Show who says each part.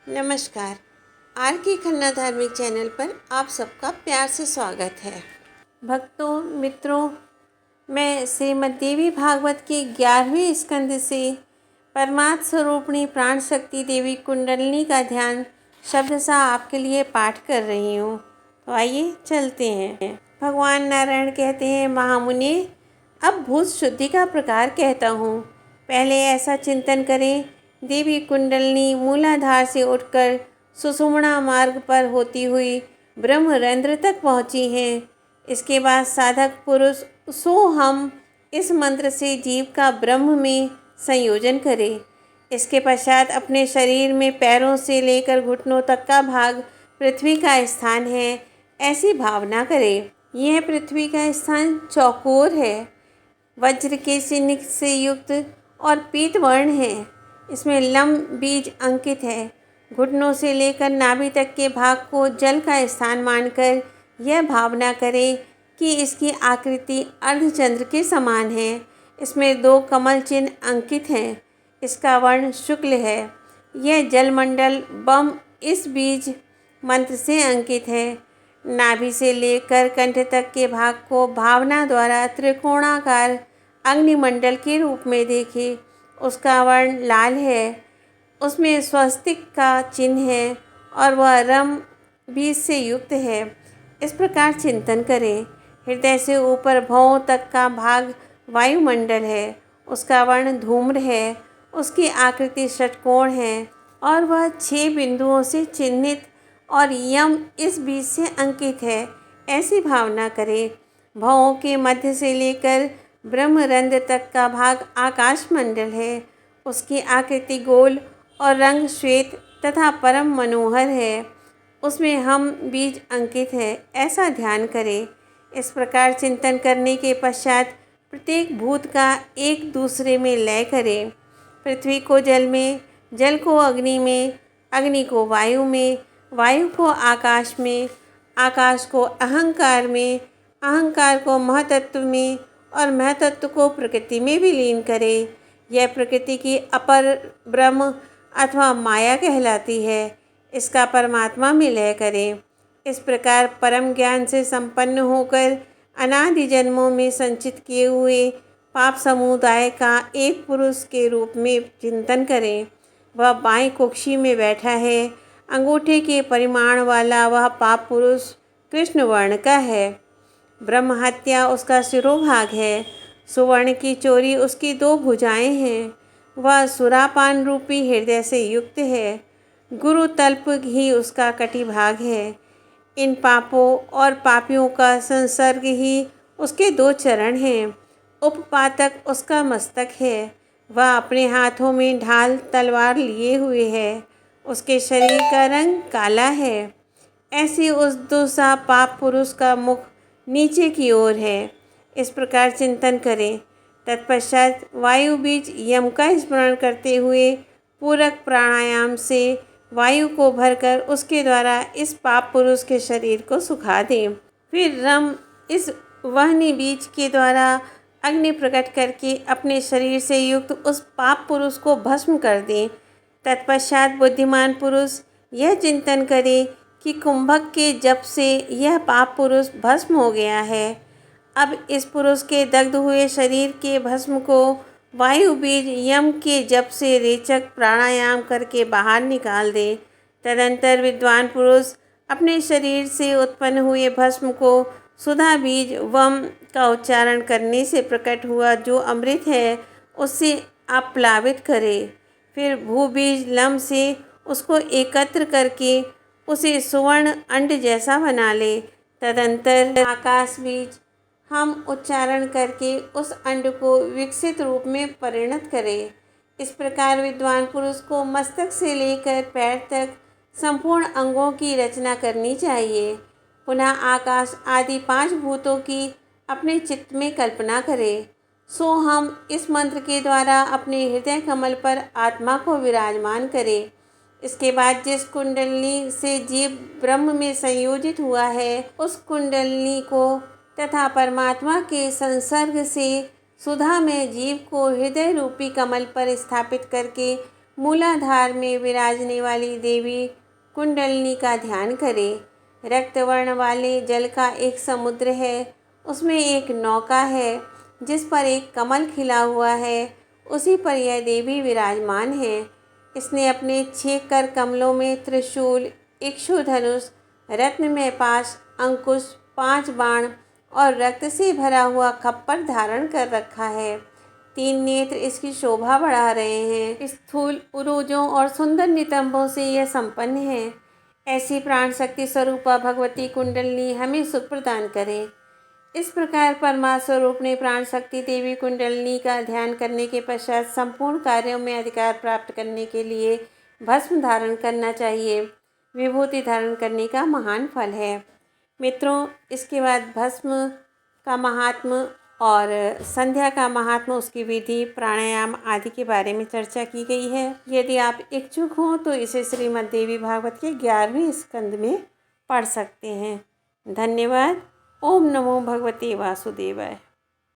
Speaker 1: नमस्कार। आर के खन्ना धार्मिक चैनल पर आप सबका प्यार से स्वागत है। भक्तों, मित्रों, मैं श्रीमद् देवी भागवत के 11वें स्कंद से परमात्म स्वरूपिणी प्राण शक्ति देवी कुंडलिनी का ध्यान शब्दशः आपके लिए पाठ कर रही हूँ। तो आइए चलते हैं। भगवान नारायण कहते हैं, महामुनि, अब भूत शुद्धि का प्रकार कहता हूँ। पहले ऐसा चिंतन करें, देवी कुंडलिनी मूलाधार से उठकर सुषुम्ना मार्ग पर होती हुई ब्रह्मरंध्र तक पहुँची हैं। इसके बाद साधक पुरुष सोहम इस मंत्र से जीव का ब्रह्म में संयोजन करे। इसके पश्चात अपने शरीर में पैरों से लेकर घुटनों तक का भाग पृथ्वी का स्थान है, ऐसी भावना करे। यह पृथ्वी का स्थान चौकोर है, वज्र के चिन्ह से युक्त और पीत वर्ण है। इसमें लम बीज अंकित है। घुटनों से लेकर नाभि तक के भाग को जल का स्थान मानकर यह भावना करें कि इसकी आकृति अर्धचंद्र के समान है। इसमें 2 कमल चिन्ह अंकित हैं। इसका वर्ण शुक्ल है। यह जलमंडल बम इस बीज मंत्र से अंकित है। नाभि से लेकर कंठ तक के भाग को भावना द्वारा त्रिकोणाकार अग्निमंडल के रूप में देखें। उसका वर्ण लाल है। उसमें स्वस्तिक का चिन्ह है और वह रम बीज से युक्त है। इस प्रकार चिंतन करें। हृदय से ऊपर भौं तक का भाग वायुमंडल है। उसका वर्ण धूम्र है। उसकी आकृति षटकोण है और वह 6 बिंदुओं से चिन्हित और यम इस बीज से अंकित है, ऐसी भावना करें। भौं के मध्य से लेकर ब्रह्मरंध्र तक का भाग आकाशमंडल है। उसकी आकृति गोल और रंग श्वेत तथा परम मनोहर है। उसमें हम बीज अंकित है, ऐसा ध्यान करें। इस प्रकार चिंतन करने के पश्चात प्रत्येक भूत का एक दूसरे में लय करें। पृथ्वी को जल में, जल को अग्नि में, अग्नि को वायु में, वायु को आकाश में, आकाश को अहंकार में, अहंकार को महतत्व में और महतत्व को प्रकृति में विलीन करें। यह प्रकृति की अपर ब्रह्म अथवा माया कहलाती है। इसका परमात्मा में लय करें। इस प्रकार परम ज्ञान से संपन्न होकर अनादि जन्मों में संचित किए हुए पाप समुदाय का एक पुरुष के रूप में चिंतन करें। वह बाएं कुक्षी में बैठा है। अंगूठे के परिमाण वाला वह पाप पुरुष कृष्ण वर्ण का है। ब्रह्म हत्या उसका शिरोभाग है। सुवर्ण की चोरी उसकी 2 भुजाएं हैं। वह सुरापान रूपी हृदय से युक्त है। गुरु तल्प ही उसका कटिभाग है। इन पापों और पापियों का संसर्ग ही उसके 2 चरण हैं। उपपातक उसका मस्तक है। वह अपने हाथों में ढाल तलवार लिए हुए है। उसके शरीर का रंग काला है। ऐसी उस दुसा पाप पुरुष का मुख नीचे की ओर है। इस प्रकार चिंतन करें। तत्पश्चात वायु बीज यम का स्मरण करते हुए पूरक प्राणायाम से वायु को भरकर उसके द्वारा इस पाप पुरुष के शरीर को सुखा दें। फिर रम इस वहनी बीज के द्वारा अग्नि प्रकट करके अपने शरीर से युक्त उस पाप पुरुष को भस्म कर दें। तत्पश्चात बुद्धिमान पुरुष यह चिंतन करे कि कुंभक के जप से यह पाप पुरुष भस्म हो गया है। अब इस पुरुष के दग्ध हुए शरीर के भस्म को वायु बीज यम के जप से रेचक प्राणायाम करके बाहर निकाल दे। तदंतर विद्वान पुरुष अपने शरीर से उत्पन्न हुए भस्म को सुधा बीज वम का उच्चारण करने से प्रकट हुआ जो अमृत है, उससे आप्लावित करे। फिर भूबीज लम से उसको एकत्र करके उसे सुवर्ण अंड जैसा बना ले। तदंतर आकाश बीज हम उच्चारण करके उस अंड को विकसित रूप में परिणत करें। इस प्रकार विद्वान पुरुष को मस्तक से लेकर पैर तक संपूर्ण अंगों की रचना करनी चाहिए। पुनः आकाश आदि 5 भूतों की अपने चित्त में कल्पना करें। सो हम इस मंत्र के द्वारा अपने हृदय कमल पर आत्मा को विराजमान करें। इसके बाद जिस कुंडलिनी से जीव ब्रह्म में संयोजित हुआ है, उस कुंडलिनी को तथा परमात्मा के संसर्ग से सुधा में जीव को हृदय रूपी कमल पर स्थापित करके मूलाधार में विराजने वाली देवी कुंडलिनी का ध्यान करें। रक्तवर्ण वाले जल का एक समुद्र है, उसमें एक नौका है जिस पर एक कमल खिला हुआ है, उसी पर यह देवी विराजमान है। इसने अपने 6 कर कमलों में त्रिशूल, इक्षुधनुष, रत्नमय पाश, अंकुश, 5 बाण और रक्त से भरा हुआ खप्पर धारण कर रखा है। 3 नेत्र इसकी शोभा बढ़ा रहे हैं। स्थूल उरोजों और सुंदर नितंबों से यह संपन्न है। ऐसी प्राण शक्ति स्वरूपा भगवती कुंडलिनी हमें सुख प्रदान करें। इस प्रकार परमात्मा स्वरूप ने प्राण शक्ति देवी कुंडलिनी का ध्यान करने के पश्चात संपूर्ण कार्यों में अधिकार प्राप्त करने के लिए भस्म धारण करना चाहिए। विभूति धारण करने का महान फल है। मित्रों, इसके बाद भस्म का महात्म और संध्या का महात्मा, उसकी विधि, प्राणायाम आदि के बारे में चर्चा की गई है। यदि आप इच्छुक हों तो इसे श्रीमद् देवी भागवत के 11वें स्कंद में पढ़ सकते हैं। धन्यवाद। ओम नमो भगवते वासुदेवाय।